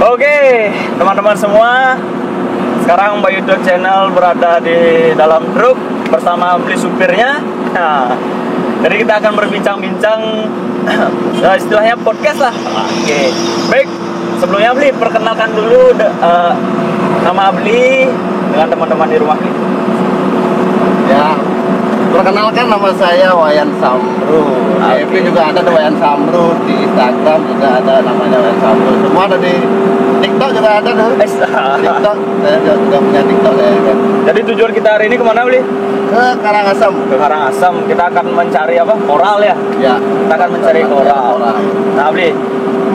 Oke, teman-teman semua, sekarang Mbak YouTube channel berada di dalam truk bersama beli supirnya. Nah, jadi kita akan berbincang-bincang, istilahnya podcast lah. Oke, baik. Sebelumnya Beli, perkenalkan dulu nama Beli dengan teman-teman di rumah Beli. Ya, perkenalkan nama saya Wayan Samru. Di FB juga ada Wayan Samru, di Instagram juga ada namanya Wayan Samru. Semua ada di TikTok juga ada tuh. TikTok, saya juga punya TikTok ya. Jadi tujuan kita hari ini kemana Beli? Ke Karangasem. Ke Karangasem. Kita akan mencari apa? Koral ya? Ya. Kita akan mencari koral. Nah Beli,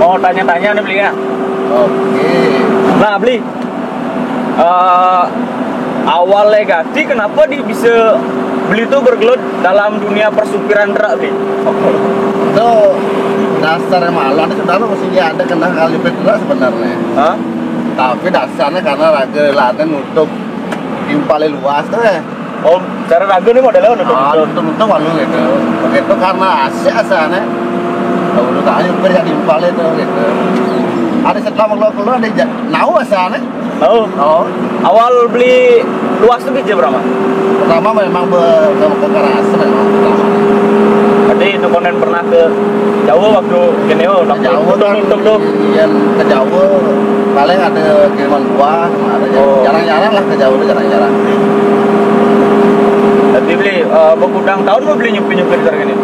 mau tanya-tanya nih Beli ya? Oke. Nah Beli, awalnya Gati kenapa bisa Beli tuh bergelut dalam dunia persupiran truk Beli? Itu dasarnya malah sebenarnya mesti ada kena kali truk sebenarnya. Hah? Tapi dasarnya karena raga laten nutup timpalnya luas tuh ya. Oh, cara ragu nih modelnya nutup. Nutup walu gitu. Begitu karena asik asalnya. Udah tanya kerja timpalnya tuh gitu. Ada setelah keluar ada nau asalnya. Oh. Awal beli luas tuh biji berapa? Pertama memang ke Karangasem memang pertama. Jadi itu konen pernah ke Jawa waktu gini Jawa nutup tuh. Iya ke Jawa paling ada kiriman buah sama ada jarang-jarang lah ke Jawa itu jarang-jarang. Jadi beli bergudang tahun mau beli nyupir kayak gini.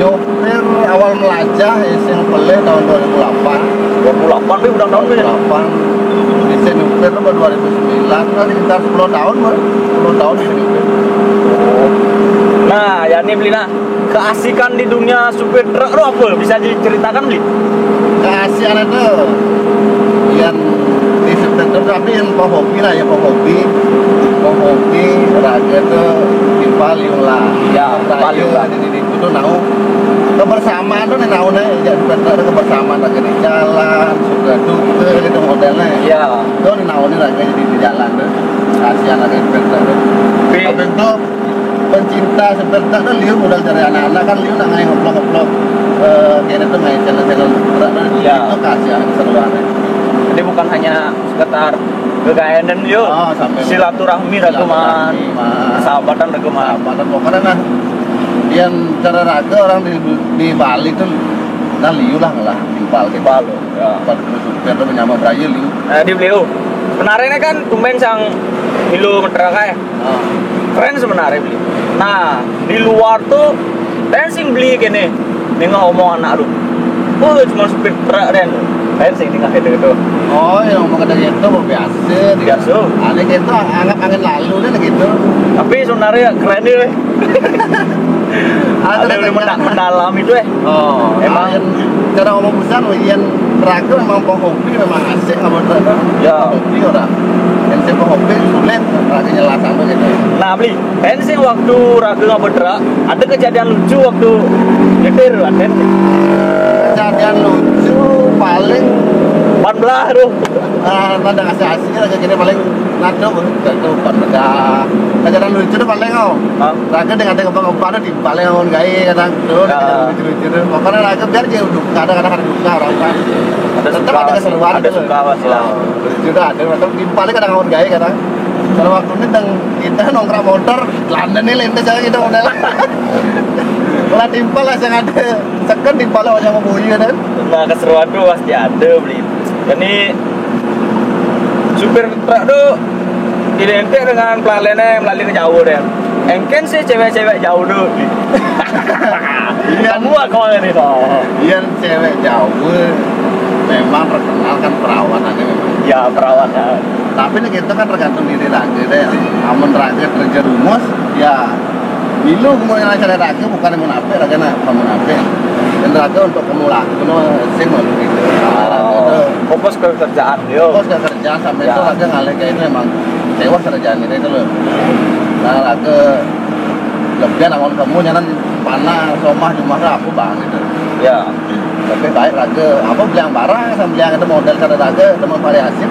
Nyupir awal melajah yang beli tahun 2008. 2008 beli gudang tahun beli. 2008. Bisa nyupir itu 2009 kan sekitar 10 tahun baru 10 tahun bisa nyupir. Nah, ya ini beli keasikan di dunia supir truk lo apa? Bisa diceritakan beli? Keasikan itu yang di supir truk tapi yang hobi lah ya hobi raga itu timpal lah ya paling lah jadi itu nau kebersamaan tuh nau nih jadi kebersamaan raga di jalan suka duka gitu modelnya ya itu nau nih raga jadi di jalan tuh kasihan raga supir truk tapi itu pencinta supir truk tuh liu modal dari anak-anak kan liu nak ngobrol kayaknya tuh main channel truk itu kasihan keseruannya. Jadi bukan hanya sekedar kegayanan yuk, silaturahmi raguman, sahabatan raguman. Pokoknya nah, yang cara raga orang di Bali tuh, nah liu lah timpal gitu. Ya. Pada supir tuh menyama beraya liu. Nah di beliau, sebenarnya kan tumben sang milu meteraka ya. Keren sebenarnya beli. Nah di luar tuh, dancing beli gini, nengok omong anak lu. Oh cuma supir truk dan dancing tinggal gitu. Oh yang ngomong kata gitu biasa. Aneh gitu anggap angin lalu deh gitu. Tapi sebenarnya keren nih. Ada yang mendalam itu Oh emang cara ngomong besar yang raga memang hobi memang asik nggak bener. Ya hobi orang. Yang saya hobi sulit raga jelasan tuh gitu. Nah beli dancing waktu raga nggak bergerak ada kejadian lucu waktu nyetir ada. Kejadian lucu paling 14 tuh. Nada asik-asiknya lagi gini paling nado itu pada kejadian lucu tuh paling raga dengan kembang-kembang di paling ngomong gaya kadang tuh lucu-lucu tuh pokoknya raga biar dia kadang-kadang ada duka orang kan tetap ada keseruan ada suka pasti lah lucu tuh ada tetap di paling kadang ngomong gaya kadang kalau waktu ini kita nongkrong motor London nih lintas aja kita model lah timpal lah yang ada second timpal lah macam bunyi kan. Nah keseruan tuh pasti ada beli. Jadi supir truk tuh identik dengan pelalaiannya yang melalui ke jauh deh. Engken sih cewek-cewek jauh tuh. Kamu apa nih toh? Iya cewek jauh memang terkenal kan perawatannya memang. Ya perawatan. Tapi nih kita kan tergantung diri raga deh. Amun raga terjerumus ya milu kemudian acara raga bukan yang munafik raga nak munafik. Dan raga untuk kamu sing gitu. Fokus ke kerjaan yo. Fokus ke kerjaan sampai itu raga ngalih kayak itu memang tewas kerjaan itu loh. Nah raga lebihan awal kamu jangan panah somah cuma apa bang gitu. Ya. Tapi baik raga apa beliang barang sama beliang itu model cara raga teman variasi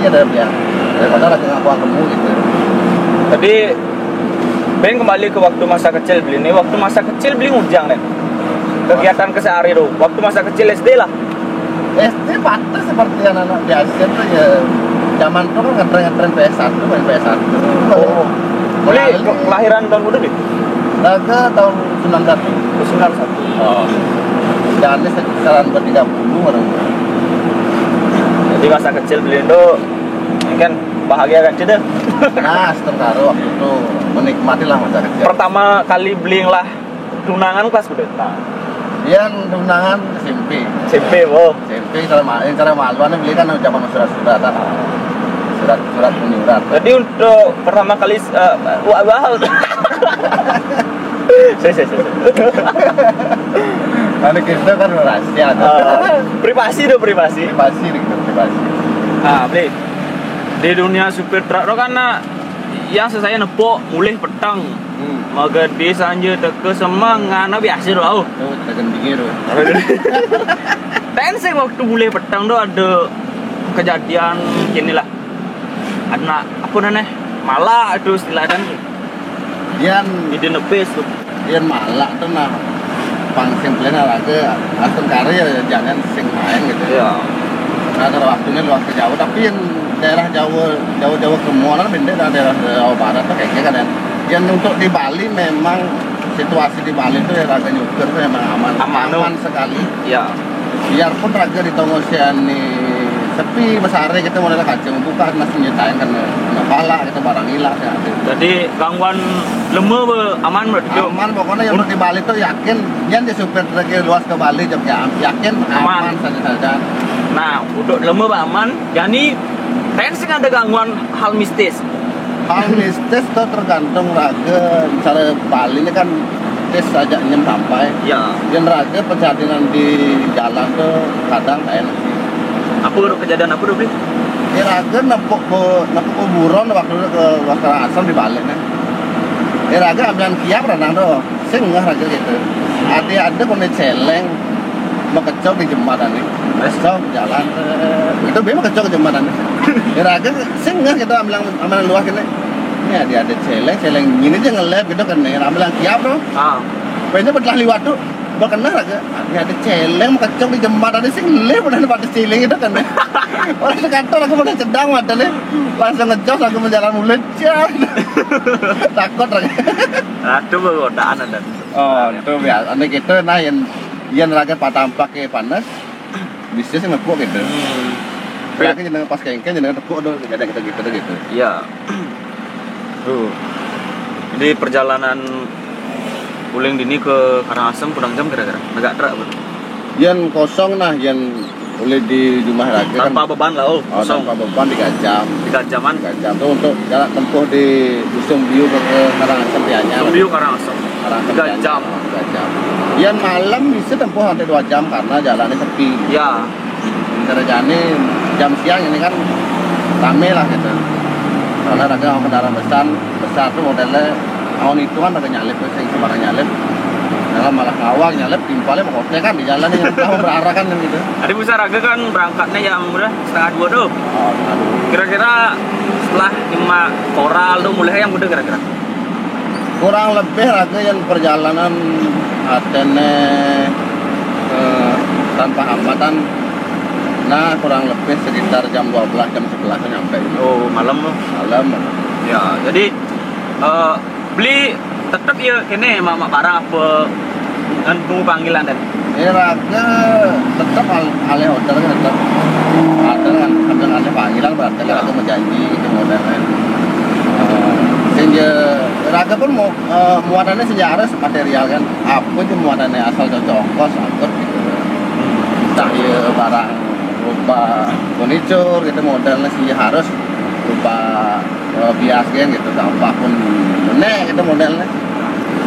ada beliang daripada raga ngakuan kamu gitu. Jadi Ben kembali ke waktu masa kecil beli ini. Waktu masa kecil beli ngujang deh. Kegiatan kesehari tuh. Waktu masa kecil SD lah. SD patah seperti anak-anak di Asia tuh ya. Zaman itu kan ngetren PS1, main PS1. Oh. Beli kelahiran tahun berapa nih? Raga tahun 91. 91. Oh. Dan ini sekitaran ber-30 orang. Jadi masa kecil beli itu kan bahagia kan cedeh. Nah, setelah waktu itu menikmati lah masa kecil. Pertama kali beli lah tunangan kelas berapa? Nah. Dia tunangan SMP. SMP, wow. SMP cara maluannya beli kan zaman surat-surat. Surat menyurat. Jadi untuk pertama kali wah. Saya. Karena kita kan rahasia. Privasi dong, privasi. Privasi. Ah, beli. Di dunia supir truk itu kan yang saya nepok mulai petang. Magadi sanja teke semangana biasa doh. Tuh tekan dingin tuh. Tensing waktu mulai petang tuh ada kejadian gini lah. Ada apa namanya? Malah itu istilah dan di nepes tuh. Dia malak tuh nah. Pangsing plena lagi asal karya jangan sing main gitu. Iya. Nah, kalau waktunya luas ke jauh, tapi yang daerah jauh ke Muara beda daerah Jawa Barat tuh kayaknya kan yang untuk di Bali memang situasi di Bali itu ya raga nyukur tuh memang aman sekali. Iya. Biarpun raga di Tongosiani sepi besarnya kita modal kacang buka masih nyetain kan pala itu barang hilang ya. Jadi gangguan lemah aman berarti. Aman pokoknya yang di Bali tuh yakin yang di supir truk luas ke Bali yakin aman saja. Nah, untuk lemah aman, jadi tensing ada gangguan hal mistis. Hal mistis tuh tergantung raga cara Bali ini kan tes saja nyem sampai. Ya. Yang raga pencarian di jalan tuh kadang enak sih. Aku kejadian aku udah beli. Ya raga nepuk kuburan waktu itu ke Wasara Asam di Bali nih. Ya raga ambilan kiap renang tuh, saya nggak raga gitu. Ada kondisi celeng mau kecok di jembatan nih. Besok jalan itu memang kecok ke jembatan nih. Ya raga saya nggak gitu ambilan luas gini. Ini ada celeng ini aja ngelep gitu kan nih. Ambilan kiap tuh. Pokoknya betul liwat tuh. Berkenal aja, ada celeng mau kecok di jembatan ini sih ngelep udah pada celeng itu kan. Orang di kantor aku pada cedang matanya langsung ngejos aku menjalan mulut takut lagi. Itu godaan ada. Oh itu biasa, aneh gitu nah yang raga patampak ke panas bisa sih ngepuk gitu. Raga jeneng pas kengken jeneng tepuk tuh ada gitu. Iya. Tuh. Jadi perjalanan Uling dini ke Karangasem kurang jam kira-kira, agak terak ber. Yang kosong nah, yang boleh di rumah raga tanpa kan, beban lah, kosong. Tanpa beban 3 jam. 3 jaman. 3 jam tuh untuk jarak tempuh di Dusun Biu ke Karangasem Tianyar. Dusun Biu Karangasem. 3 jam. 3 jam. Yang malam bisa tempuh sampai 2 jam karena jalannya sepi. Ya. Kerjanya jam siang ini kan rame lah gitu. Karena raga mau kendaraan besar tuh modelnya tahun itu kan ada nyalip, saya sembarang nyalip. Karena malah ngawang nyalip timpalnya mau hotel kan di jalan yang tahu berarah kan gitu. Tadi bisa raga kan berangkatnya jam berapa? 1:30 tuh. Oh, aduh. Kira-kira setelah 5 koral tuh mulai yang udah kira-kira. Kurang lebih raga yang perjalanan Athene tanpa hambatan. Nah, kurang lebih sekitar jam 12 jam 11 nyampe. Oh, malam loh. Malam. Ya, jadi beli tetap ya kene mama barang apa kan tunggu panggilan dan raga tetap alih hotel kan tetap ada kan ada panggilan berarti kan aku menjanji itu modelnya sehingga raga pun mau muatannya sejarah material kan apa itu muatannya asal cocok ongkos angkut gitu entah ya barang rupa furniture gitu modelnya sih harus rupa bias kan gitu tanpa pun benek gitu modelnya.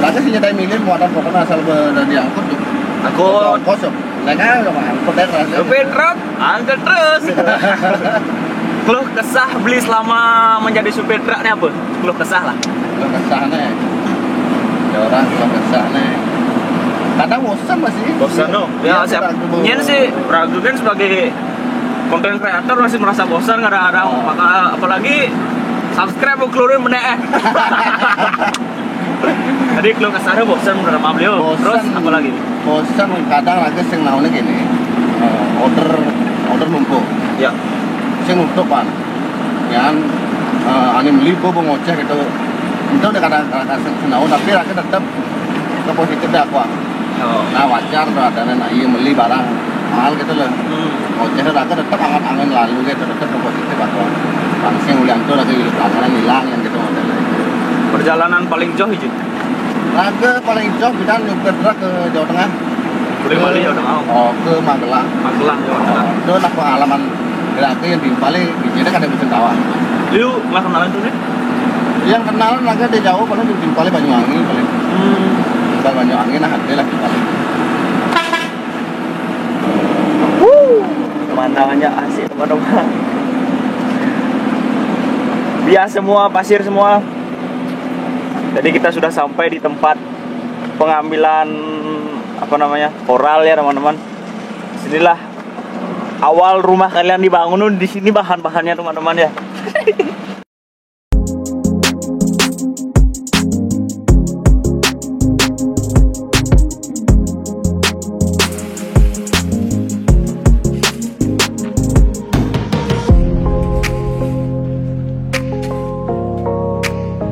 Raga sih nyetai milih muatan pokoknya asal diangkut tuh. Aku kosong. Nah kan enggak angkut deh rasanya. supir truk angkat terus. Keluh kesah beli selama menjadi supir truk ini apa? Keluh kesah lah. Keluh kesah nih. Ya orang keluh kesah nih. Kadang bosan masih. Bosan dong. Ya siap. Nyen sih ragu kan sebagai konten kreator masih merasa bosan kadang-kadang. Maka apalagi subscribe keluarin benek. Tadi keluh kesahnya bosan sama beliau. Terus apa lagi? Bosan kadang lagi sing naonnya gini. Order nutup kan yang ani melibu ngoceh gitu itu udah kadang-kadang senau tapi rakyat tetap ke positif dah kuah. Nah wajar tuh ada anak iya beli barang mahal gitu loh. Ngoceh rakyat tetap angin lalu gitu tetap ke positif aku. Langsung ulian tuh lagi pelanggaran hilang yang gitu modelnya. Perjalanan paling jauh itu? Raga paling jauh kita nyupir truk ke Jawa Tengah. Bali Jawa Tengah. Oh ke Magelang. Magelang Jawa Tengah. Itu lah pengalaman raga yang di Bali di sini kan ada mesin tawar. Lu nggak kenalan tuh nih? Yang kenalan raga di Jawa paling di Bali Banyuwangi paling. Banyuwangi nah ada lah di Bali. Pemandangannya asik teman-teman. Bias semua, pasir semua. Jadi kita sudah sampai di tempat pengambilan apa namanya koral ya teman-teman. Sinilah awal rumah kalian dibangun, di sini bahan-bahannya teman-teman ya.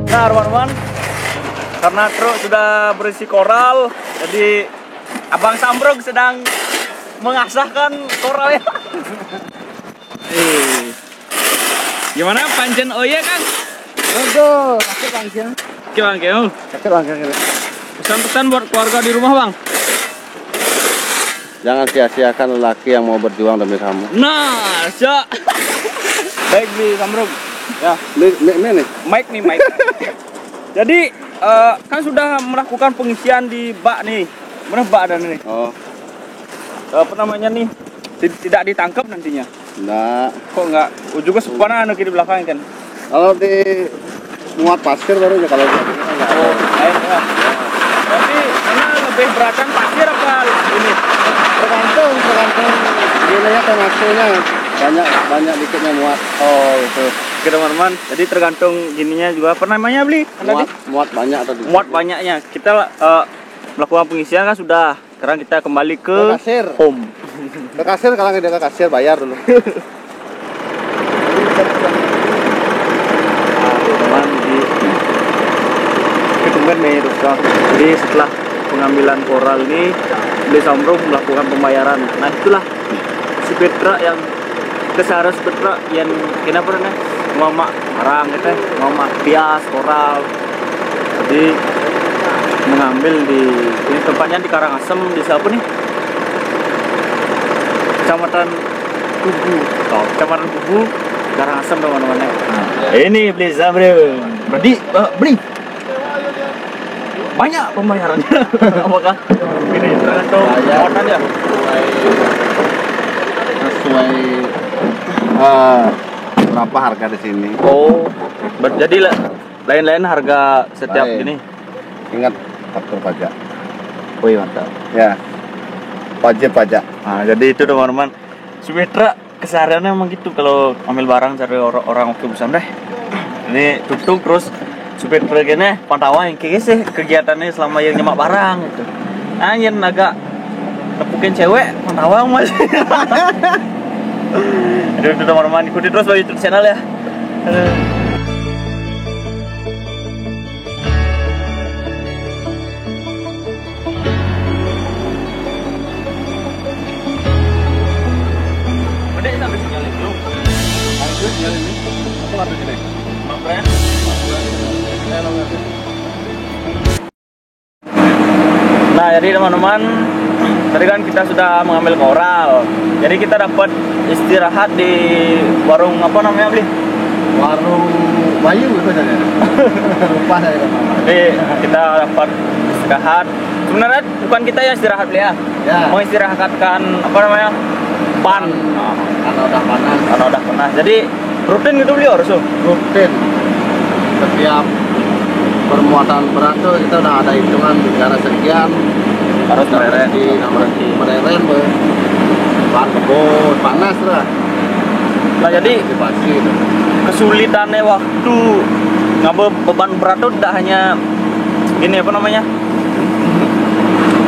Nah teman-teman, karena truk sudah berisi koral, jadi Abang Sambrog sedang mengasahkan koralnya. Gimana pancen oye Kang? Aduh, sakit langsung. Gimana? Sakit langsung. Pesan-pesan buat keluarga di rumah Bang. Jangan sia-siakan lelaki yang mau berjuang demi kamu. Nah, baik di Sambrog. Ya, Mike nih. Mike. Jadi kan sudah melakukan pengisian di bak nih. Mana bak dan ini? Oh. Apa namanya nih? Tidak ditangkap nantinya. Enggak. Kok enggak? Ujungnya sepana anu di belakang kan. Kalau di muat pasir baru ya kalau enggak. Oh, lain ya. Tapi mana lebih beratan pasir apa ini? Tergantung gilanya termasuknya banyak dikitnya muat. Oh, itu. Oke teman-teman, jadi tergantung gininya juga apa namanya beli? Muat banyak tadi. Muat banyaknya. Kita melakukan pengisian kan sudah. Sekarang kita kembali ke kasir. home. Ke kasir kalau nggak ke kasir bayar dulu. Teman di ketumben nih Rusra. Jadi setelah pengambilan koral ini, Beli Sambrog melakukan pembayaran. Nah itulah si Petra yang kesarah Petra yang kenapa nih? Mama barang gitu, mama bias koral. Jadi mengambil di ini tempatnya di Karangasem, di siapa nih? Kecamatan Kubu. Oh, Kecamatan Kubu, Karangasem teman-teman. Nah, ini Beli Sambrog. Berarti beli banyak pembayarannya. Apakah ini tergantung muatan ya? Sesuai berapa harga di sini. Oh, jadi lain-lain harga setiap Lain. ini. Ingat faktur pajak. Wih mantap. Ya. Wajib pajak. Nah, jadi itu teman-teman. Sumetra kesehariannya emang gitu kalau ambil barang dari orang oke busan deh. Ini tutup terus Sumetra gini pantauan kayak sih kegiatannya selama yang nyemak barang gitu. Nah, yang agak nepukin cewek pantauan mas. Aduh itu teman-teman, ikuti terus di YouTube channel ya. Gede sampai sinyalin dulu. Lanjut nyalin ini. Aku ngambil sini. Mampren. Nah jadi teman-teman, tadi kan kita sudah mengambil koral. Jadi kita dapat istirahat di warung apa namanya beli? Warung Bayu itu aja. Lupa saya nama. Jadi kita dapat istirahat. Sebenarnya bukan kita yang istirahat beli ya. Ya. Mau istirahatkan apa namanya? Ban. Karena udah panas. Karena udah panas. Jadi rutin gitu beli harus tuh. Rutin. Setiap permuatan berat tuh kita udah ada hitungan negara sekian Harus mereren. mereren bahan kebun panas lah. Nah jadi Pasti itu. kesulitannya waktu ngambil beban berat tuh tidak hanya gini apa namanya?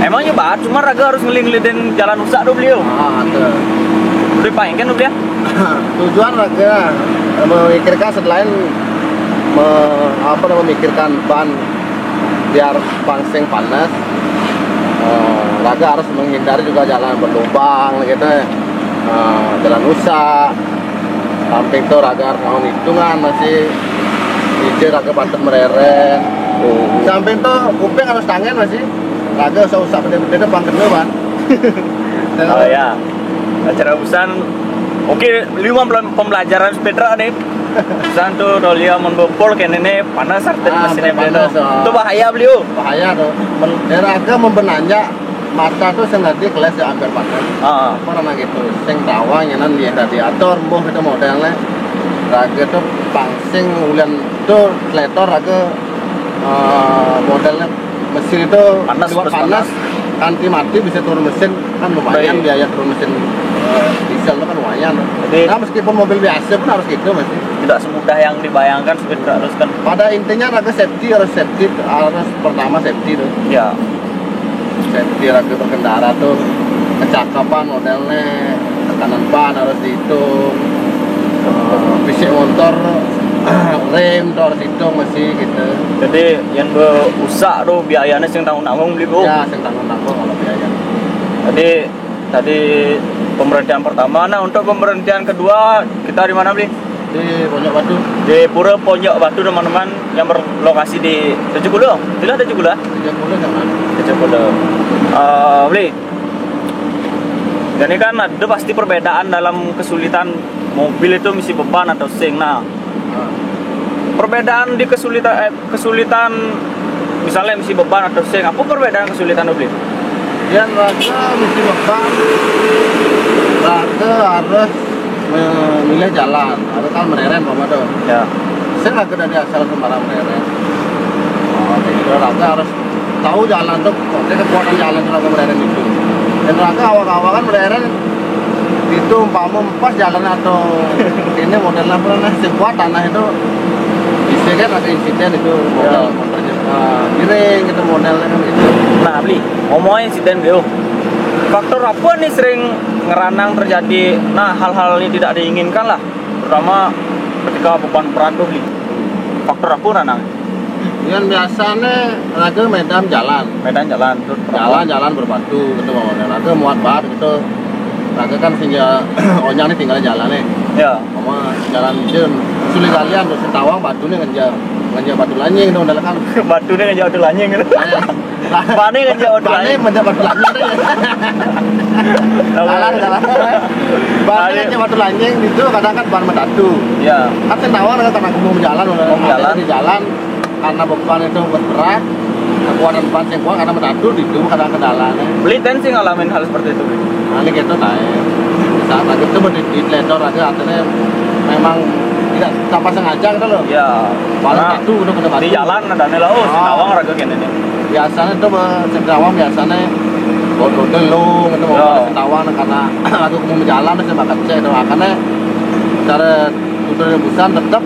Emangnya cuma raga harus ngelilin jalan usak tuh beliau. Ada. Udah paling kan udah. Tujuan Raga memikirkan selain memikirkan ban biar pangsing panas, Raga harus menghindari juga jalan berlubang gitu, jalan rusak. Samping itu Raga harus ngawin hitungan masih hijau Raga patut mereren. Samping itu kuping harus tangan masih Raga usah beda-beda depan kedua ban. Oh ya, acara usan. Oke, 5 pembelajaran sepeda nih. Usan tuh dolia membopol kayak nenek panas artinya mesinnya beda. Itu bahaya beliau. Bahaya tuh. Raga membenanya mata tuh sengaja kelas ya hampir panas. Apa namanya gitu? Sing tawang yang nanti radiator, mau itu modelnya. Raga tuh pangsing ulian tuh letor Raga modelnya mesin itu panas. Anti mati bisa turun mesin kan lumayan. Biaya turun mesin diesel itu kan lumayan. Jadi, nah meskipun mobil biasa pun harus gitu masih. Tidak semudah yang dibayangkan sepeda harus kan. Pada intinya Raga harus pertama safety tuh. Ya. Safety Raga berkendara tuh kecakapan modelnya, tekanan ban harus dihitung, fisik motor, rem tuh harus hitung masih gitu. Jadi yang berusak tuh biayanya sing tanggung-tanggung beli bu. Ya, sing tanggung-tanggung kalau biaya. Jadi tadi pemberhentian pertama. Nah untuk pemberhentian kedua kita di mana beli? Di Pojok Batu. Di Pura Pojok Batu teman-teman yang berlokasi di 70. Tidak 70 lah. 70 jangan. 70. Beli. Jadi kan ada pasti perbedaan dalam kesulitan mobil itu misi beban atau sing. Nah, perbedaan di kesulitan misalnya misi beban atau sing, apa perbedaan kesulitan beli? Yang Raga misi beban, Raga harus memilih jalan, harus kan mereren apa tuh? Ya. Saya Raga dari asal Semarang mereren. Jadi Raga harus tahu jalan tuh, kekuatan jalan Raga mereren itu. Dan Raga awal-awal kan mereren itu umpama pas jalan atau ini modelnya pernah sekuat tanah itu bisa kan ada insiden itu model miring gitu modelnya kan gitu. Nah beli ngomongin insiden beliau, faktor apa nih sering ngeranang terjadi hal-hal yang tidak diinginkan lah, terutama ketika beban berat tuh beli, faktor apa ranang? Yang biasanya Raga medan jalan tuh jalan berbatu gitu model Raga muat banget gitu. Raga kan sehingga onyang nih tinggal jalan nih. Ya. Sama jalan jem. Sulit kalian terus tawang batu nih ngejak batu lanying dong dalam kan. Batu nih ngejak batu lanying gitu. Bane ngejak batu lanying. Ngejak batu lanying deh. Jalan. Bane ngejak batu lanying itu kadang kan ban medatu. Ya. Kan tawang kan karena mau jalan di jalan karena beban itu berat. Kekuatan ban yang kuat karena medatu itu kadang kendalanya. Beli tensi ngalamin hal seperti itu. Nah, ini gitu naik. Saat lagi itu di ledor aja artinya memang tidak tanpa sengaja gitu loh. Ya. Karena itu udah kena batu. Di jalan ada nih lah, Sindawang Raga gini nih. Biasanya itu Sindawang biasanya bodoh delung itu mau Sindawang karena aku mau jalan terus bakal cek itu makanya cara tutur rebusan tetap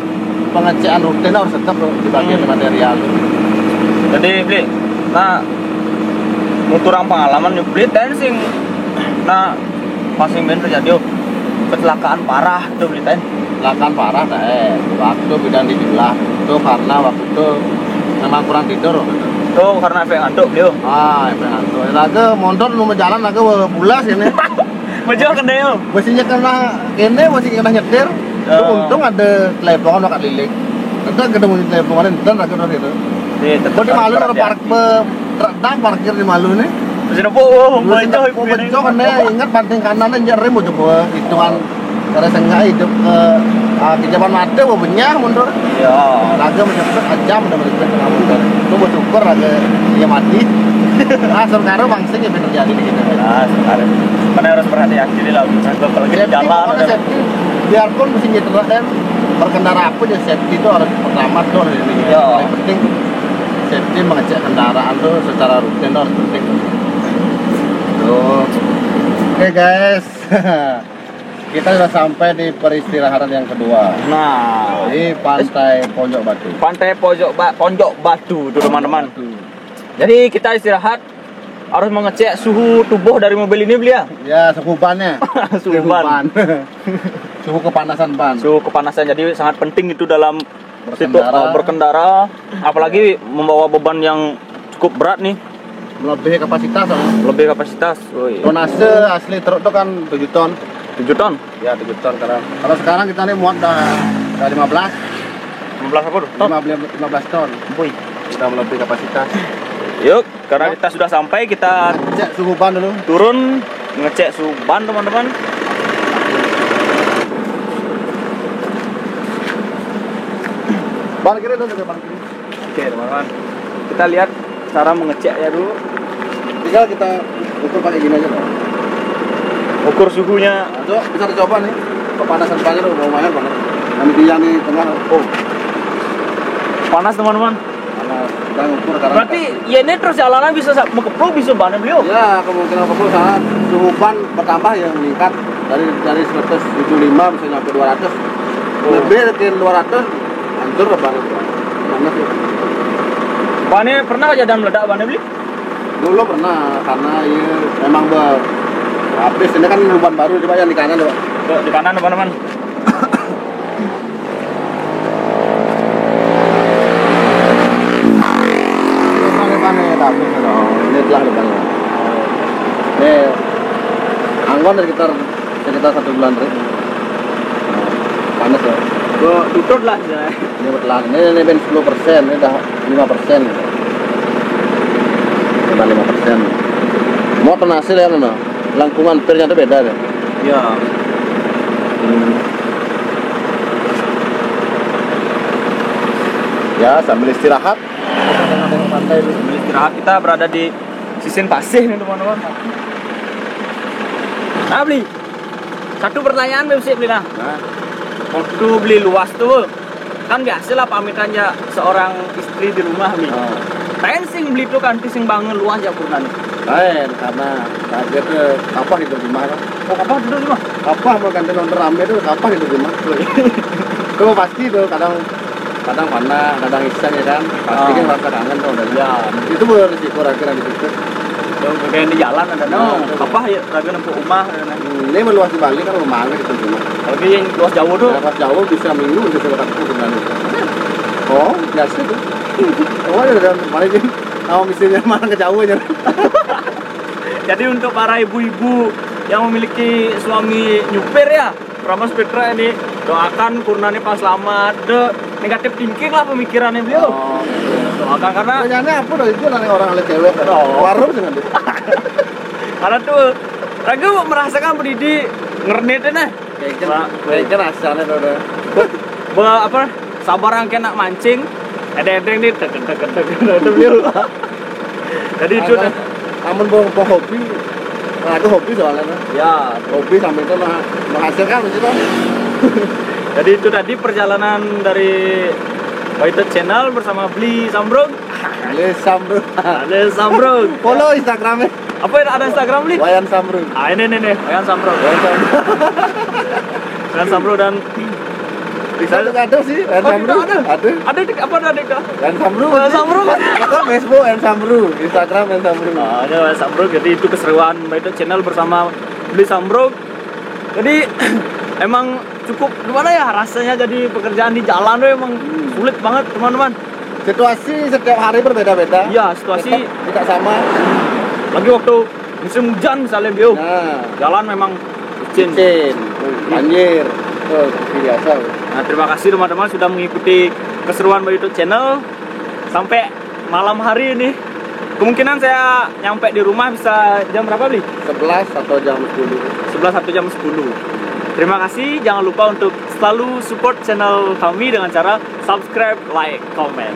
pengecekan rutin harus tetap loh di bagian material. Jadi beli, nuturang pengalaman beli tensing, pasing ben terjadi kecelakaan parah tuh beli ten. Kecelakaan parah waktu bidang dibilang itu karena waktu itu memang kurang tidur. Tuh karena efek ngantuk beliau. Efek ngantuk. Raga motor mau jalan Raga bulas ini. Bejo kendeo. Mesinnya kena ini masih kena nyetir. Untung ada telepongan waktu lilik. Kita ketemu telepongan dan Raga dari itu. Di malu ada parkir di malu nih. Mesin apa? Bejo kan ingat banting kanannya nyerem mau coba hitungan karena sengaja hidup ke jaman mati mau benyah mundur. Ya. Raga menyebut jam udah menyebut tengah mundur. Itu bersyukur Raga dia mati. Sekarang bangsing yang terjadi di kita. Sekarang mana harus berhati-hati lah. Apalagi di jalan. Biarpun mesin nyetir dan berkendara apa ya safety itu harus pertama tuh ini. Yang penting safety mengecek kendaraan tuh secara rutin harus penting. Oke guys, kita sudah sampai di peristirahatan yang kedua. Di Pantai Pojok Batu. Pantai Pojok Batu tuh teman-teman. Jadi kita istirahat harus mengecek suhu tubuh dari mobil ini beli ya? Ya, suhu bannya. Suhu ban. Suhu kepanasan ban. Suhu kepanasan, jadi sangat penting itu dalam berkendara, apalagi membawa beban yang cukup berat nih. Melebihi kapasitas soalnya. Lebih kapasitas. Tonase asli truk itu kan 7 ton. 7 ton? Ya, 7 ton sekarang. Kalau sekarang kita nih muat udah 15. 15 apa tuh? Ton? 15 ton. Wih. Sudah melebihi kapasitas. Yuk, karena kita sudah sampai, kita cek suhu ban dulu. turun ngecek suhu ban teman-teman. Ban kiri dong, ban kiri. Oke teman-teman, kita lihat cara mengeceknya dulu. Tinggal kita ukur pakai gini aja dong. Ukur suhunya. Nah, bisa dicoba nih. Kepanasan bannya tuh lumayan banget. Kami dia nih tengah. Oh, panas teman-teman. panas. Kita ngukur sekarang. Berarti ya ini terus jalanan bisa mengepluk, bisa bannya beliau. Ya, kemungkinan kepluk saat suhu ban bertambah yang meningkat dari 175 bisa nyampe 200. Lebih dari 200 hancur ke ban. Panas ya. Bannya pernah kejadian meledak bannya beli? Dulu pernah, karena ya memang habis. Ini kan ban baru, coba yang di kanan coba. Di kanan teman-teman. Ini tabung ini telah depannya. Ini anggon sekitar 1 bulan terus. Panas ya. Gue tutup lah. Ini betelan. Ini ben 10%, ini udah 5%. Udah 5%. Mau hasil ya mana? Langkungan pernya itu beda deh. Ya. Ya, sambil istirahat. Tengok pantai dulu. Sambil istirahat, kita berada di sisin pasir nih teman-teman. Nah beli. Satu pertanyaan beli beli nah. Waktu beli luas tuh kan biasa lah pamitannya seorang istri di rumah beli. Sing beli tuh kan sing bangun luas ya kurnan. Lain karena target apa hidup rumah kan? Oh apa hidup rumah? Apa mau ganti nonton rame itu apa hidup rumah? Itu pasti tuh kadang panas, kadang iseng ya kan. Pasti kan rasa kangen tuh udah. Ya, itu berisiko rakyat di situ. Yang bagian di jalan ada apa ya raga nempuh rumah. Ini meluas di Bali kan lumayan gitu rumah. Tapi yang luas jauh tuh. Luas jauh bisa minggu bisa ketemu dengan itu. Oh, biasa tuh. Oh, ada paling mau misalnya mana ke jauh aja. Jadi untuk para ibu-ibu yang memiliki suami nyupir ya, Ramos Petra ini doakan Kurnani pas selamat. Negatif thinking lah pemikirannya beliau. Oh, doakan karena pertanyaannya apa dah itu nanti orang oleh cewek. Warung dengan dia. Karena tuh Ragu merasakan pendidik ngernetnya nah. Kayaknya rasanya tuh udah. Apa sabar yang kena mancing. Edeng nih tek itu beliau. Jadi itu namun bawa hobi. Nah, itu hobi soalnya kan. Ya, hobi sampai itu menghasilkan di situ. Jadi itu tadi perjalanan dari Baitot Channel bersama Bli Sambrong. Bli Sambrong. Follow Instagramnya. Apa yang ada Instagram Bli? Wayan Sambrong. Ah ini Wayan Sambrong. Wayan Sambrong dan bisa juga ada sih, Wayan Sambrong. Ada. Ada apa ada Deka? Wayan Sambrong. Wayan Sambrong. Atau Facebook Wayan Sambrong, Instagram Wayan Sambrong. Ah, ini Wayan Sambrong. Jadi itu keseruan Baitot Channel bersama Bli Sambrong. Jadi emang cukup gimana ya rasanya jadi pekerjaan di jalan tuh emang sulit banget teman-teman. Situasi setiap hari berbeda-beda. Iya, situasi tidak sama. Lagi waktu musim hujan misalnya beliau. Nah, jalan memang licin, banjir. Tuh, biasa. Nah, terima kasih teman-teman sudah mengikuti keseruan Baitot Channel sampai malam hari ini. Kemungkinan saya nyampe di rumah bisa jam berapa beli? 11 atau jam 10. 11 atau jam 10. Terima kasih, jangan lupa untuk selalu support channel kami dengan cara subscribe, like, comment.